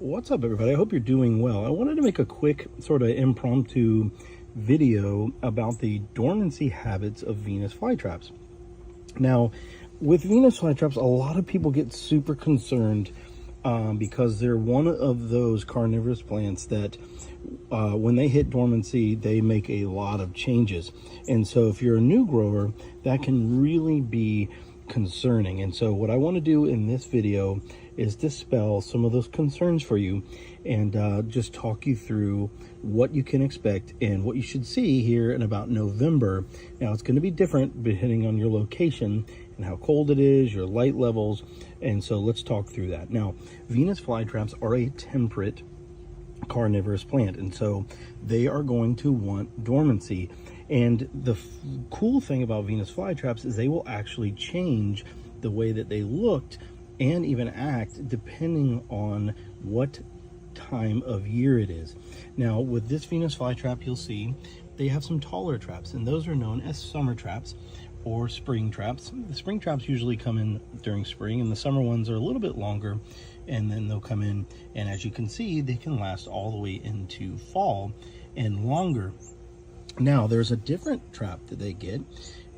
What's up, everybody? I hope you're doing well. I wanted to make a quick sort of impromptu video about the dormancy habits of Venus flytraps. Now, with Venus flytraps, a lot of people get super concerned because they're one of those carnivorous plants that when they hit dormancy, they make a lot of changes. And so if you're a new grower, that can really be concerning. And so what I want to do in this video is dispel some of those concerns for you and just talk you through what you can expect and what you should see here in about November. Now, it's going to be different depending on your location and how cold it is, your light levels, and so let's talk through that. Now, Venus flytraps are a temperate carnivorous plant, and so they are going to want dormancy. And the cool thing about Venus flytraps is they will actually change the way that they looked and even act depending on what time of year it is. Now, with this Venus flytrap, you'll see they have some taller traps, and those are known as summer traps or spring traps. The spring traps usually come in during spring, and the summer ones are a little bit longer, and then they'll come in, and as you can see, they can last all the way into fall and longer. Now, there's a different trap that they get,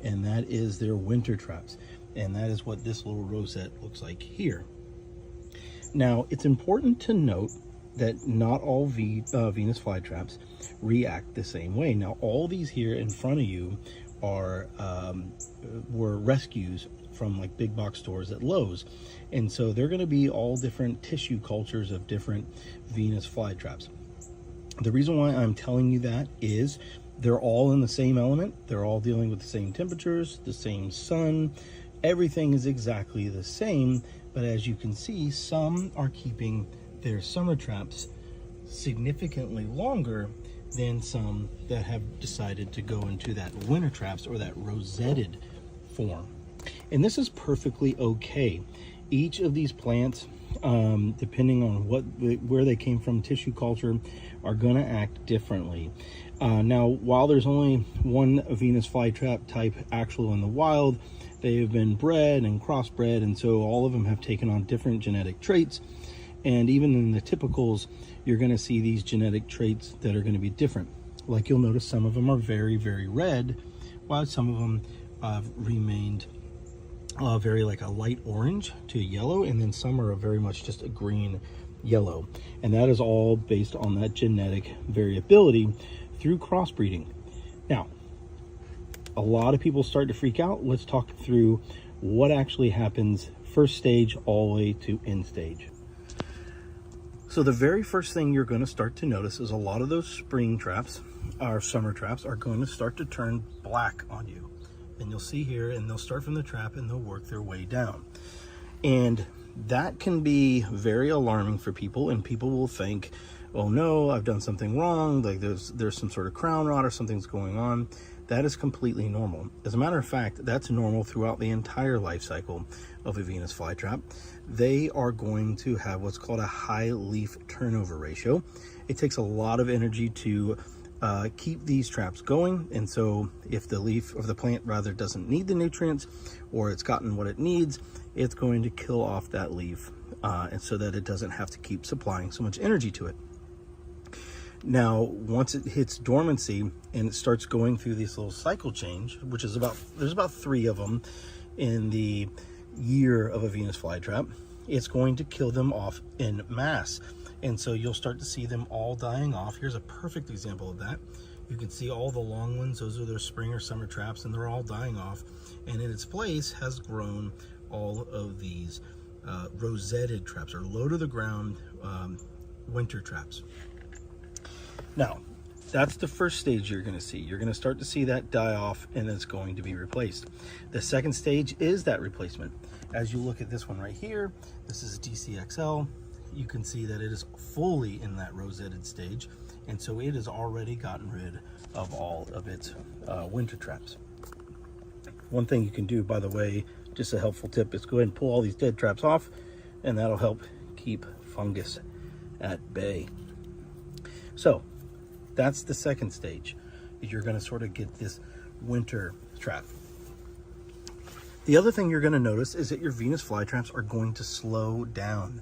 and that is their winter traps, and that is what this little rosette looks like here. Now, it's important to note that not all Venus flytraps react the same way. Now, all these here in front of you are were rescues from like big box stores at Lowe's, and so they're going to be all different tissue cultures of different Venus flytraps. The reason why I'm telling you that is they're all in the same element, they're all dealing with the same temperatures, the same sun, everything is exactly the same, but as you can see, some are keeping their summer traps significantly longer than some that have decided to go into that winter traps or that rosetted form. And this is perfectly okay. Each of these plants, depending on where they came from, tissue culture, are going to act differently. Now, while there's only one Venus flytrap type actual in the wild, they have been bred and crossbred, and so all of them have taken on different genetic traits. And even in the typicals, you're going to see these genetic traits that are going to be different. Like you'll notice some of them are very, very red, while some of them remained very like a light orange to yellow, and then some are very much just a green yellow. And that is all based on that genetic variability through crossbreeding. Now, a lot of people start to freak out. Let's talk through what actually happens first stage all the way to end stage. So the very first thing you're going to start to notice is a lot of those spring traps, or summer traps, are going to start to turn black on you. And you'll see here, and they'll start from the trap and they'll work their way down. And that can be very alarming for people, and people will think, oh no, I've done something wrong, like there's some sort of crown rot or something's going on. That is completely normal. As a matter of fact, that's normal throughout the entire life cycle of a Venus flytrap. They are going to have what's called a high leaf turnover ratio. It takes a lot of energy to keep these traps going, and so if the leaf of the plant rather doesn't need the nutrients, or it's gotten what it needs, it's going to kill off that leaf, and so that it doesn't have to keep supplying so much energy to it. Now, once it hits dormancy and it starts going through this little cycle change, which is there's about 3 of them in the year of a Venus flytrap, it's going to kill them off in mass. And so you'll start to see them all dying off. Here's a perfect example of that. You can see all the long ones, those are their spring or summer traps, and they're all dying off. And in its place has grown all of these rosetted traps, or low to the ground winter traps. Now, that's the first stage you're going to see. You're going to start to see that die off, and it's going to be replaced. The second stage is that replacement. As you look at this one right here, this is DCXL. You can see that it is fully in that rosetted stage, and so it has already gotten rid of all of its winter traps. One thing you can do, by the way, just a helpful tip, is go ahead and pull all these dead traps off, and that'll help keep fungus at bay. So that's the second stage. You're going to sort of get this winter trap. The other thing you're going to notice is that your Venus flytraps are going to slow down.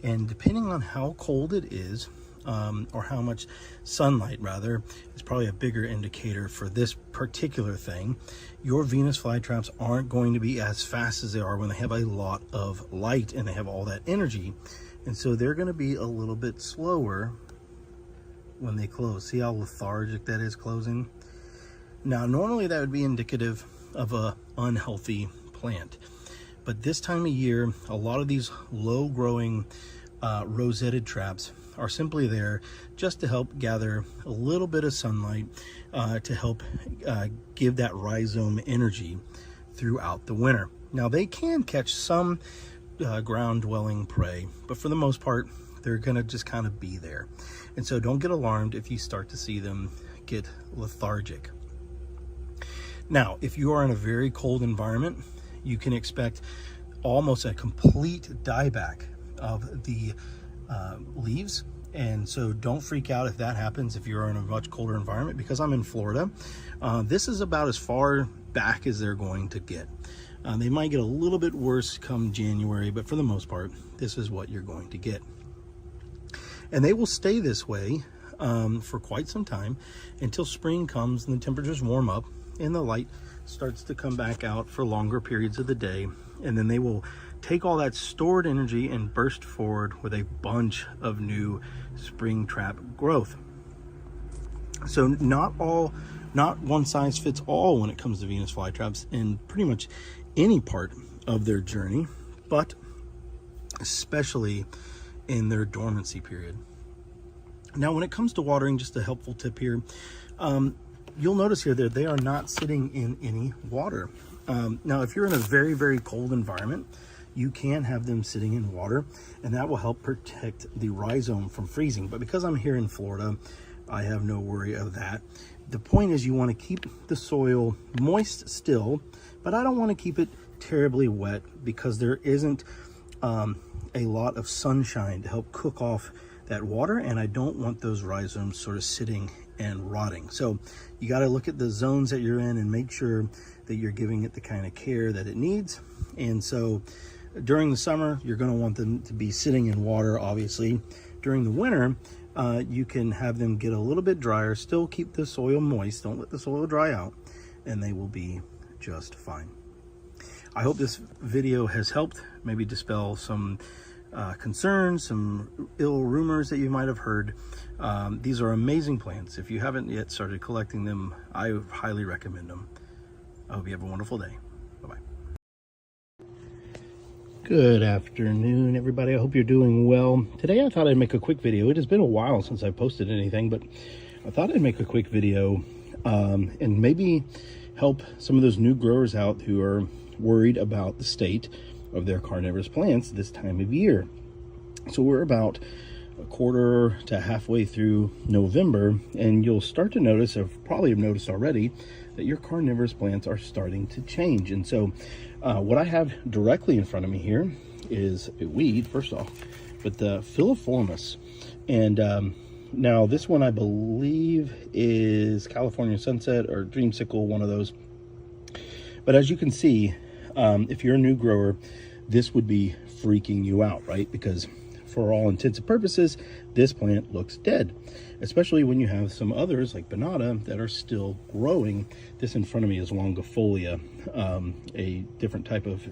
And depending on how cold it is, or how much sunlight rather, is probably a bigger indicator for this particular thing. Your Venus flytraps aren't going to be as fast as they are when they have a lot of light and they have all that energy. And so they're going to be a little bit slower when they close. See how lethargic that is closing? Now, normally that would be indicative of a unhealthy plant. But this time of year, a lot of these low growing rosetted traps are simply there just to help gather a little bit of sunlight to help give that rhizome energy throughout the winter. Now, they can catch some ground dwelling prey, but for the most part, they're gonna just kind of be there. And so don't get alarmed if you start to see them get lethargic. Now, if you are in a very cold environment, you can expect almost a complete dieback of the leaves. And so don't freak out if that happens if you're in a much colder environment, because I'm in Florida. This is about as far back as they're going to get. They might get a little bit worse come January, but for the most part, this is what you're going to get. And they will stay this way for quite some time until spring comes and the temperatures warm up and the light starts to come back out for longer periods of the day. And then they will take all that stored energy and burst forward with a bunch of new spring trap growth. So not one size fits all when it comes to Venus flytraps in pretty much any part of their journey, but especially in their dormancy period. Now, when it comes to watering, just a helpful tip here, you'll notice here that they are not sitting in any water. Now, if you're in a very, very cold environment, you can have them sitting in water, and that will help protect the rhizome from freezing. But because I'm here in Florida, I have no worry of that. The point is you want to keep the soil moist still, but I don't want to keep it terribly wet because there isn't a lot of sunshine to help cook off that water, and I don't want those rhizomes sort of sitting and rotting. So you got to look at the zones that you're in and make sure that you're giving it the kind of care that it needs. And so during the summer, you're going to want them to be sitting in water, obviously. During the winter, you can have them get a little bit drier, still keep the soil moist, don't let the soil dry out, and they will be just fine. I hope this video has helped maybe dispel some concerns, some ill rumors that you might have heard. These are amazing plants. If you haven't yet started collecting them, I highly recommend them. I hope you have a wonderful day. Bye-bye. Good afternoon, everybody. I hope you're doing well. Today I thought I'd make a quick video. It has been a while since I posted anything, but I thought I'd make a quick video and maybe help some of those new growers out who are worried about the state of their carnivorous plants this time of year. So we're about a quarter to halfway through November, and you'll start to notice, or probably have noticed already, that your carnivorous plants are starting to change. And so what I have directly in front of me here is a weed, first off, but the Flyformis. And now this one I believe is California Sunset or Dreamsicle, one of those. But as you can see, if you're a new grower, this would be freaking you out, right? Because for all intents and purposes, this plant looks dead, especially when you have some others like Banana that are still growing. This in front of me is Longifolia, a different type of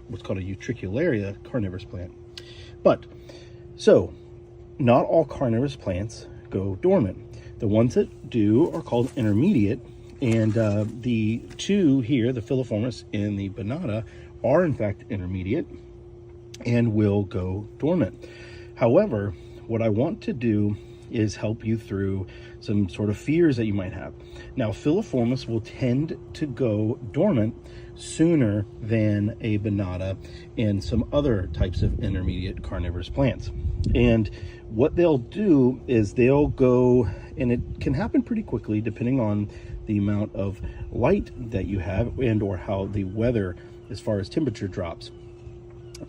what's called a utricularia carnivorous plant. But so not all carnivorous plants go dormant. The ones that do are called intermediate, and the two here, the Flyformis and the Banana, are in fact intermediate and will go dormant. However, what I want to do is help you through some sort of fears that you might have. Now, Flyformis will tend to go dormant sooner than a Banana and some other types of intermediate carnivorous plants. And what they'll do is they'll go, and it can happen pretty quickly depending on the amount of light that you have and or how the weather as far as temperature drops.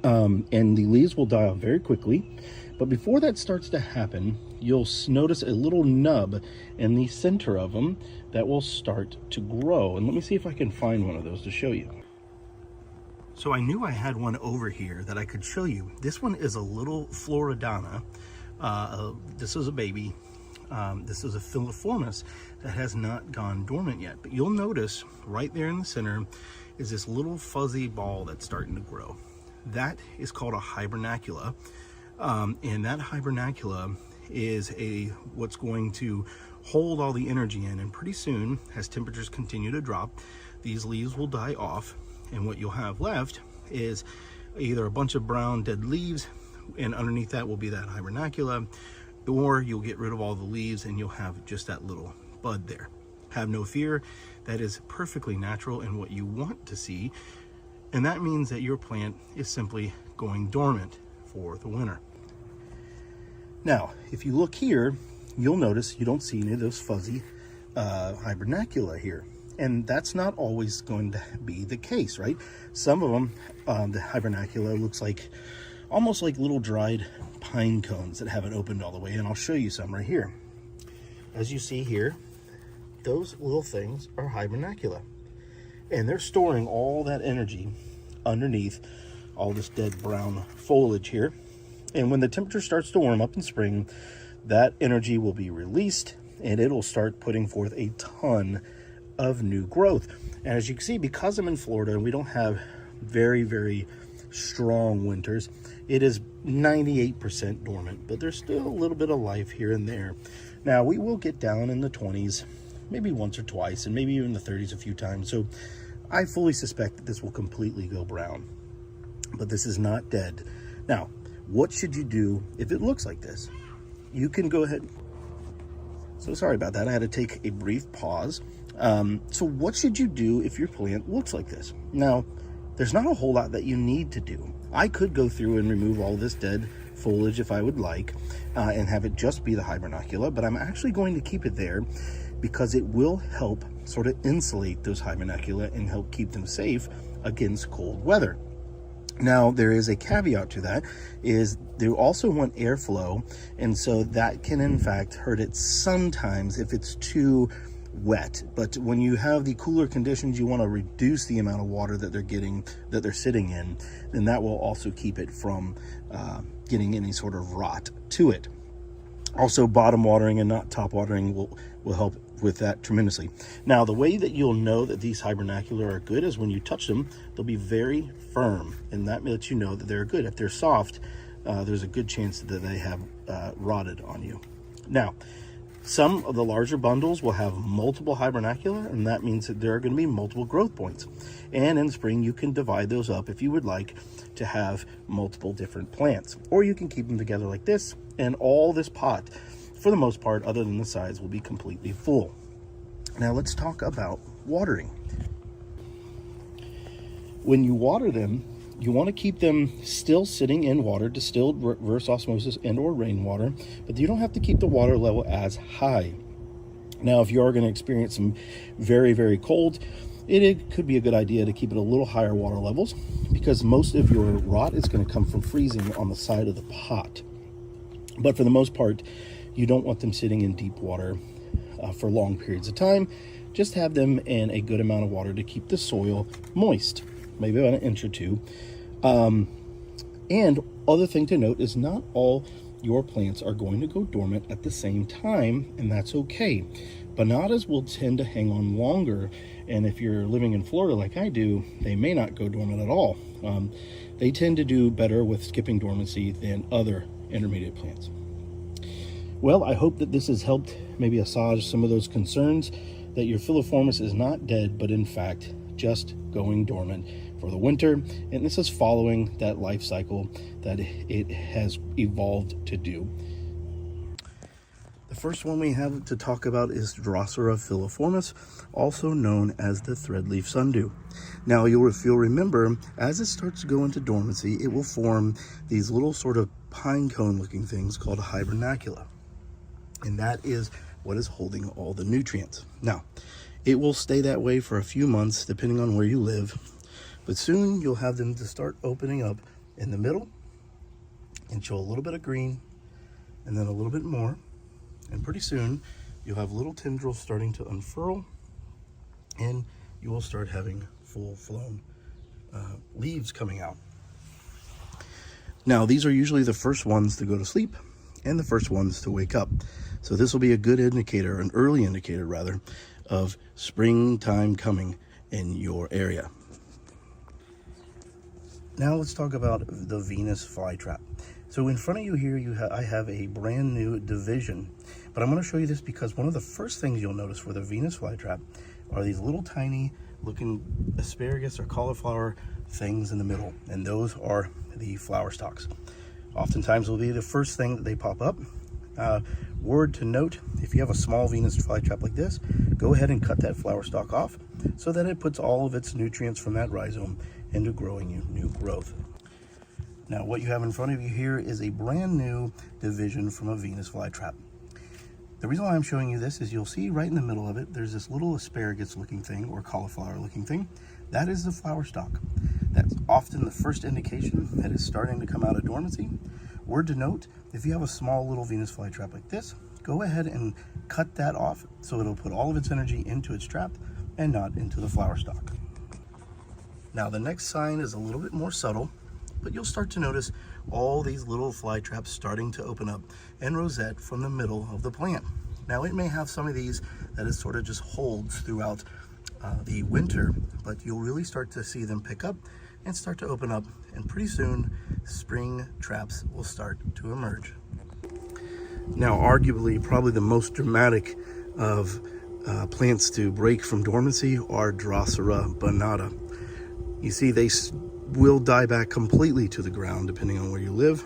And the leaves will die off very quickly. But before that starts to happen, you'll notice a little nub in the center of them that will start to grow. And let me see if I can find one of those to show you. So I knew I had one over here that I could show you. This one is a little Floridana. This is a baby. This is a filiformis that has not gone dormant yet. But you'll notice right there in the center is this little fuzzy ball that's starting to grow. That is called a hibernacula. And that hibernacula is what's going to hold all the energy in. And pretty soon, as temperatures continue to drop, these leaves will die off. And what you'll have left is either a bunch of brown dead leaves, and underneath that will be that hibernacula, or you'll get rid of all the leaves and you'll have just that little bud there. Have no fear, that is perfectly natural and what you want to see. And that means that your plant is simply going dormant for the winter. Now, if you look here, you'll notice you don't see any of those fuzzy hibernacula here. And that's not always going to be the case, right? Some of them, the hibernacula looks like almost like little dried pine cones that haven't opened all the way. And I'll show you some right here. As you see here, those little things are hibernacula. And they're storing all that energy underneath all this dead brown foliage here. And when the temperature starts to warm up in spring, that energy will be released and it'll start putting forth a ton of new growth. And as you can see, because I'm in Florida and we don't have very, very strong winters, it is 98% dormant, but there's still a little bit of life here and there. Now, we will get down in the 20s, maybe once or twice, and maybe even the 30s a few times. So I fully suspect that this will completely go brown, but this is not dead. Now, what should you do if it looks like this? You can go ahead. So sorry about that. I had to take a brief pause. So what should you do if your plant looks like this? Now, there's not a whole lot that you need to do. I could go through and remove all this dead foliage if I would like, and have it just be the hibernacula, but I'm actually going to keep it there because it will help sort of insulate those hibernacula and help keep them safe against cold weather. Now, there is a caveat to that, is they also want airflow, and so that can in fact hurt it sometimes if it's too wet. But when you have the cooler conditions, you want to reduce the amount of water that they're getting, that they're sitting in, then that will also keep it from getting any sort of rot to it. Also, bottom watering and not top watering will help with that tremendously. Now, the way that you'll know that these hibernacula are good is when you touch them, they'll be very firm, and that lets you know that they're good. If they're soft, there's a good chance that they have rotted on you. Now, some of the larger bundles will have multiple hibernacula, and that means that there are going to be multiple growth points. And in spring, you can divide those up if you would like to have multiple different plants. Or you can keep them together like this, and all this pot, for the most part, other than the sides, will be completely full. Now let's talk about watering. When you water them, you want to keep them still sitting in water, distilled reverse osmosis and or rainwater, but you don't have to keep the water level as high. Now, if you are going to experience some very, very cold, it could be a good idea to keep it a little higher water levels, because most of your rot is going to come from freezing on the side of the pot. But for the most part, you don't want them sitting in deep water for long periods of time. Just have them in a good amount of water to keep the soil moist, maybe about an inch or two. And other thing to note is not all your plants are going to go dormant at the same time, and that's okay. Bananas will tend to hang on longer, and if you're living in Florida like I do, they may not go dormant at all. They tend to do better with skipping dormancy than other intermediate plants. Well, I hope that this has helped maybe assuage some of those concerns that your filiformis is not dead, but in fact just going dormant for the winter, and this is following that life cycle that it has evolved to do. The first one we have to talk about is Drosera filiformis, also known as the threadleaf sundew. Now, if you'll remember, as it starts to go into dormancy, it will form these little sort of pine cone looking things called hibernacula, and that is what is holding all the nutrients. Now, it will stay that way for a few months depending on where you live, but soon you'll have them to start opening up in the middle and show a little bit of green and then a little bit more, and pretty soon you'll have little tendrils starting to unfurl and you will start having full-blown leaves coming out. Now, these are usually the first ones to go to sleep and the first ones to wake up. So this will be a good indicator, an early indicator rather, of springtime coming in your area. Now let's talk about the Venus flytrap. So in front of you here, I have a brand new division, but I'm going to show you this because one of the first things you'll notice for the Venus flytrap are these little tiny looking asparagus or cauliflower things in the middle, and those are the flower stalks. Oftentimes will be the first thing that they pop up. Word to note, if you have a small Venus flytrap like this, go ahead and cut that flower stalk off so that it puts all of its nutrients from that rhizome into growing you new growth. Now what you have in front of you here is a brand new division from a Venus flytrap. The reason why I'm showing you this is you'll see right in the middle of it, there's this little asparagus looking thing or cauliflower looking thing. That is the flower stalk. That's often the first indication that it's starting to come out of dormancy. Word to note, if you have a small little Venus flytrap like this, go ahead and cut that off so it'll put all of its energy into its trap and not into the flower stalk. Now the next sign is a little bit more subtle, but you'll start to notice all these little fly traps starting to open up and rosette from the middle of the plant. Now it may have some of these that it sort of just holds throughout the winter, but you'll really start to see them pick up and start to open up, and pretty soon spring traps will start to emerge. Now arguably probably the most dramatic of plants to break from dormancy are Drosera bonata. You see, they will die back completely to the ground depending on where you live,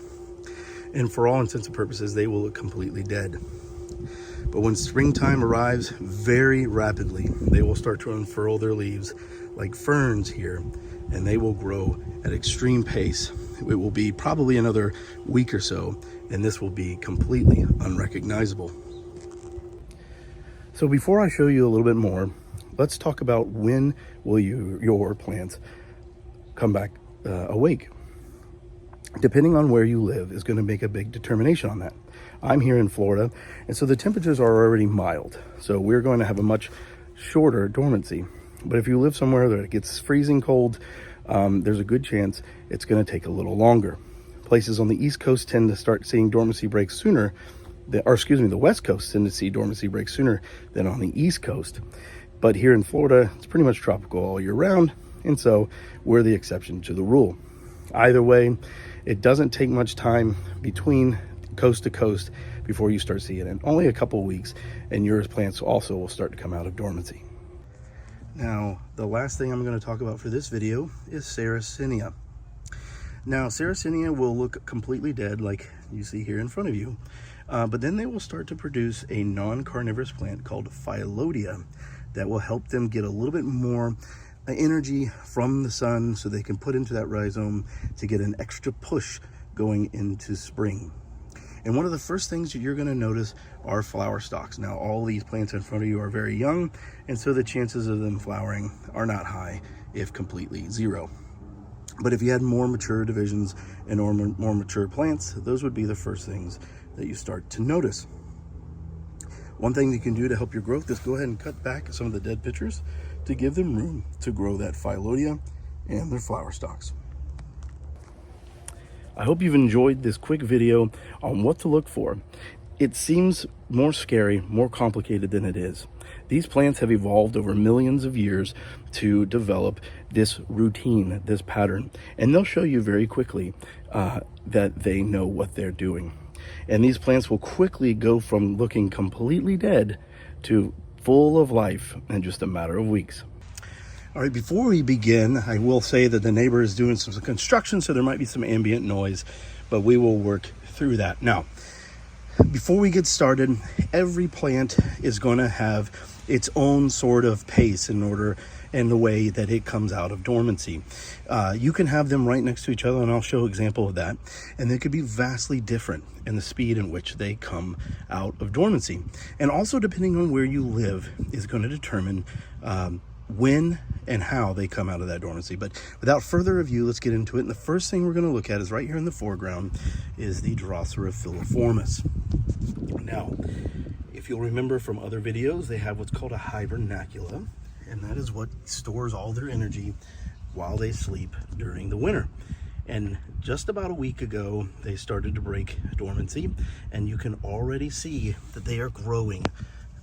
and for all intents and purposes they will look completely dead. But when springtime arrives, very rapidly they will start to unfurl their leaves like ferns here, and they will grow at extreme pace. It will be probably another week or so, and this will be completely unrecognizable. So before I show you a little bit more, let's talk about when will your plants come back awake. Depending on where you live is going to make a big determination on that. I'm here in Florida, and so the temperatures are already mild, so we're going to have a much shorter dormancy. But if you live somewhere that it gets freezing cold, there's a good chance it's going to take a little longer. Places on the East Coast tend to start seeing dormancy breaks sooner, the West Coast tend to see dormancy breaks sooner than on the East Coast. But here in Florida, it's pretty much tropical all year round, and so we're the exception to the rule. Either way, it doesn't take much time between coast to coast before you start seeing it. Only a couple of weeks, and your plants also will start to come out of dormancy. Now, the last thing I'm going to talk about for this video is Sarracenia. Now, Sarracenia will look completely dead like you see here in front of you, but then they will start to produce a non-carnivorous plant called Phyllodia that will help them get a little bit more energy from the sun so they can put into that rhizome to get an extra push going into spring. And one of the first things that you're going to notice are flower stalks. Now, all these plants in front of you are very young, and so the chances of them flowering are not high, if completely zero. But if you had more mature divisions and more mature plants, those would be the first things that you start to notice. One thing you can do to help your growth is go ahead and cut back some of the dead pitchers to give them room to grow that Phyllodia and their flower stalks. I hope you've enjoyed this quick video on what to look for. It seems more scary, more complicated than it is. These plants have evolved over millions of years to develop this routine, this pattern, and they'll show you very quickly that they know what they're doing. And these plants will quickly go from looking completely dead to full of life in just a matter of weeks. All right, before we begin, I will say that the neighbor is doing some construction, so there might be some ambient noise, but we will work through that. Now, before we get started, every plant is going to have its own sort of pace in the way that it comes out of dormancy. You can have them right next to each other, and I'll show an example of that. And they could be vastly different in the speed in which they come out of dormancy. And also, depending on where you live, is going to determine when and how they come out of that dormancy. But without further ado, let's get into it. And the first thing we're going to look at is right here in the foreground is the Drosera filiformis. Now, if you'll remember from other videos, they have what's called a hibernacula, and that is what stores all their energy while they sleep during the winter. And just about a week ago, they started to break dormancy, and you can already see that they are growing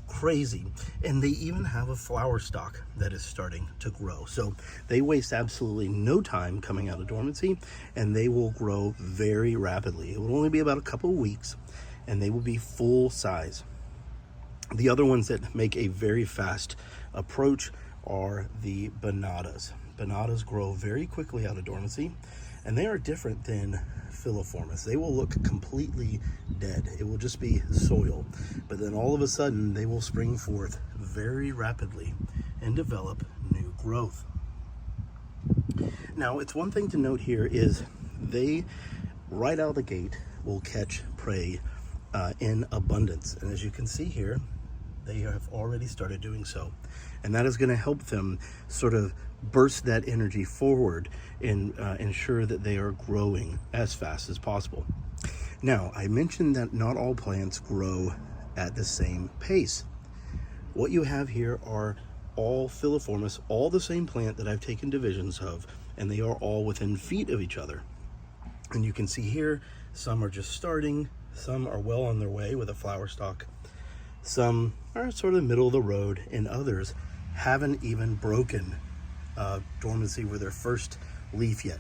crazy. And they even have a flower stalk that is starting to grow. So they waste absolutely no time coming out of dormancy, and they will grow very rapidly. It will only be about a couple of weeks, and they will be full size. The other ones that make a very fast approach are the bonatas. Bonatas grow very quickly out of dormancy, and they are different than filiformis. They will look completely dead. It will just be soil. But then all of a sudden, they will spring forth very rapidly and develop new growth. Now, it's one thing to note here is they, right out of the gate, will catch prey in abundance. And as you can see here, they have already started doing so. And that is going to help them sort of burst that energy forward and ensure that they are growing as fast as possible. Now, I mentioned that not all plants grow at the same pace. What you have here are all filiformis, all the same plant that I've taken divisions of, and they are all within feet of each other. And you can see here, some are just starting, some are well on their way with a flower stalk, some are sort of middle of the road, and others haven't even broken dormancy with their first leaf yet.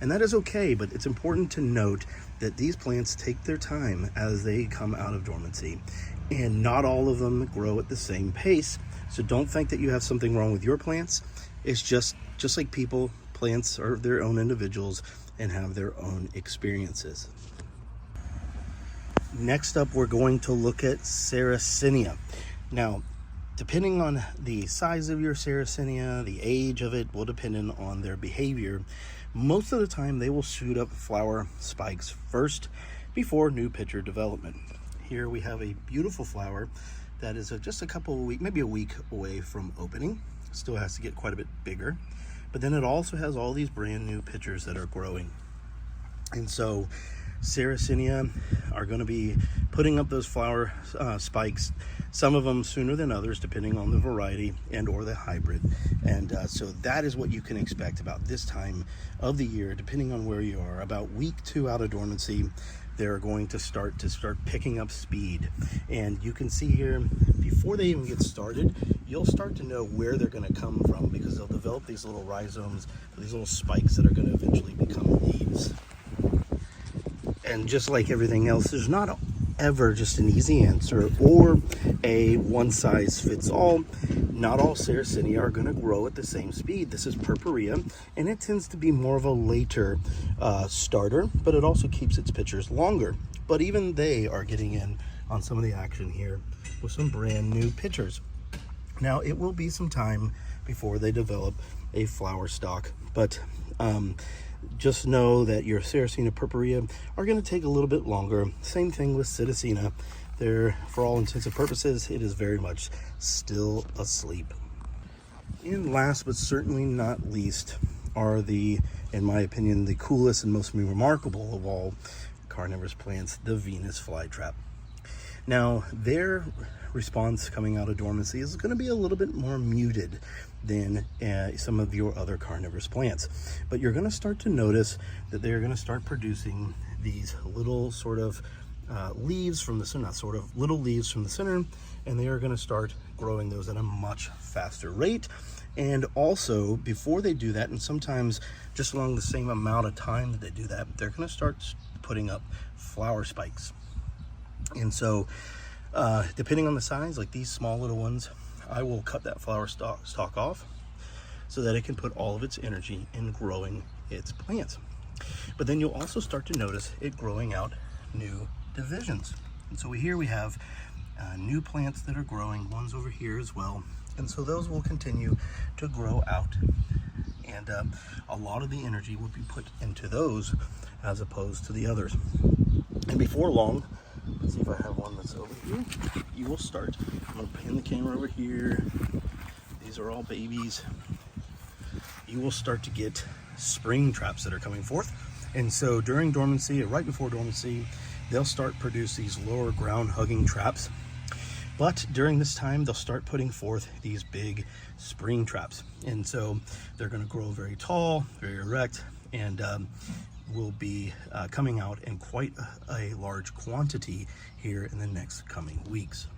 And that is okay, but it's important to note that these plants take their time as they come out of dormancy, and not all of them grow at the same pace. So don't think that you have something wrong with your plants. It's just like people, plants are their own individuals and have their own experiences. Next up, we're going to look at Sarracenia. Now, depending on the size of your Sarracenia, the age of it will depend on their behavior. Most of the time, they will shoot up flower spikes first before new pitcher development. Here we have a beautiful flower that is just a couple of weeks, maybe a week away from opening. Still has to get quite a bit bigger. But then it also has all these brand new pitchers that are growing. And so Sarracenia are going to be putting up those flower spikes, some of them sooner than others depending on the variety and or the hybrid. And so that is what you can expect about this time of the year, depending on where you are. About week 2 out of dormancy, they're going to start picking up speed. And you can see here, before they even get started, you'll start to know where they're going to come from, because they'll develop these little rhizomes, these little spikes that are going to eventually become leaves. And just like everything else, there's not ever just an easy answer or a one-size-fits-all. Not all Sarracenia are going to grow at the same speed. This is purpurea, and it tends to be more of a later starter, but it also keeps its pitchers longer. But even they are getting in on some of the action here with some brand new pitchers. Now, it will be some time before they develop a flower stalk, but just know that your Sarracenia purpurea are going to take a little bit longer. Same thing with Psittacina. They're, for all intents and purposes, it is very much still asleep. And last but certainly not least are the, in my opinion, the coolest and most remarkable of all carnivorous plants, the Venus flytrap. Now, their response coming out of dormancy is going to be a little bit more muted than some of your other carnivorous plants. But you're going to start to notice that they're going to start producing these little sort of leaves from the center, little leaves from the center, and they are going to start growing those at a much faster rate. And also, before they do that, and sometimes just along the same amount of time that they do that, they're going to start putting up flower spikes. And so, depending on the size, like these small little ones, I will cut that flower stalk off so that it can put all of its energy in growing its plants. But then you'll also start to notice it growing out new divisions. And so here we have new plants that are growing, ones over here as well. And so those will continue to grow out. And a lot of the energy will be put into those as opposed to the others. And before long, let's see if I have one that's over here. You will start. I'm going to pin the camera over here. These are all babies. You will start to get spring traps that are coming forth. And so during dormancy, or right before dormancy, they'll start produce these lower ground hugging traps. But during this time, they'll start putting forth these big spring traps. And so they're going to grow very tall, very erect, and will be coming out in quite a large quantity here in the next coming weeks.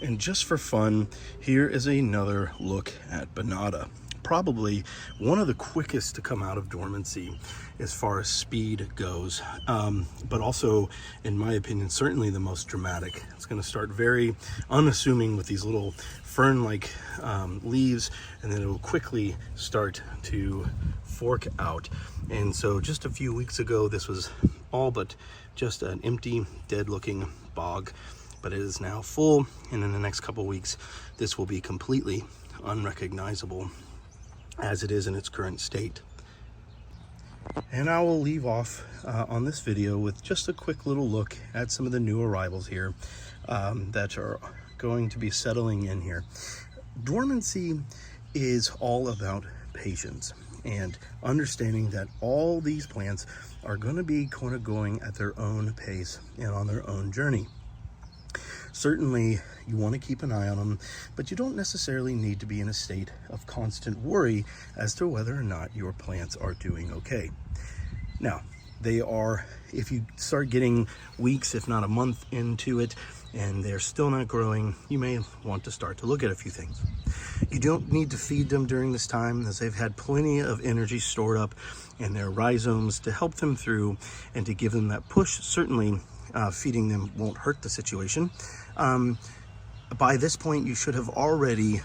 And just for fun, here is another look at Bonata. Probably one of the quickest to come out of dormancy as far as speed goes, but also, in my opinion, certainly the most dramatic. It's going to start very unassuming with these little fern-like leaves, and then it will quickly start to fork out. And so just a few weeks ago, this was all but just an empty, dead-looking bog, but it is now full, and in the next couple weeks, this will be completely unrecognizable as it is in its current state. And I will leave off on this video with just a quick little look at some of the new arrivals here that are going to be settling in here. Dormancy is all about patience and understanding that all these plants are going to be kind of going at their own pace and on their own journey. Certainly, you want to keep an eye on them, but you don't necessarily need to be in a state of constant worry as to whether or not your plants are doing okay. Now, they are, if you start getting weeks, if not a month into it, and they're still not growing, you may want to start to look at a few things. You don't need to feed them during this time, as they've had plenty of energy stored up in their rhizomes to help them through and to give them that push. Certainly, feeding them won't hurt the situation. By this point, you should have already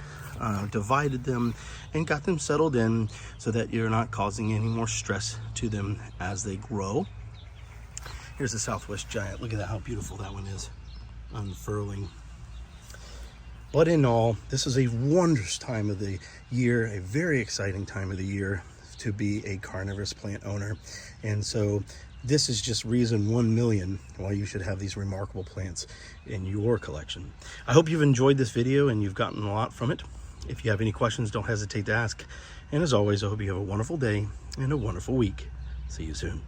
divided them and got them settled in so that you're not causing any more stress to them as they grow. Here's the Southwest Giant. Look at that, how beautiful that one is, unfurling. But in all, this is a wondrous time of the year, a very exciting time of the year to be a carnivorous plant owner. And so this is just reason 1,000,000 why you should have these remarkable plants in your collection. I hope you've enjoyed this video and you've gotten a lot from it. If you have any questions, don't hesitate to ask. And as always, I hope you have a wonderful day and a wonderful week. See you soon.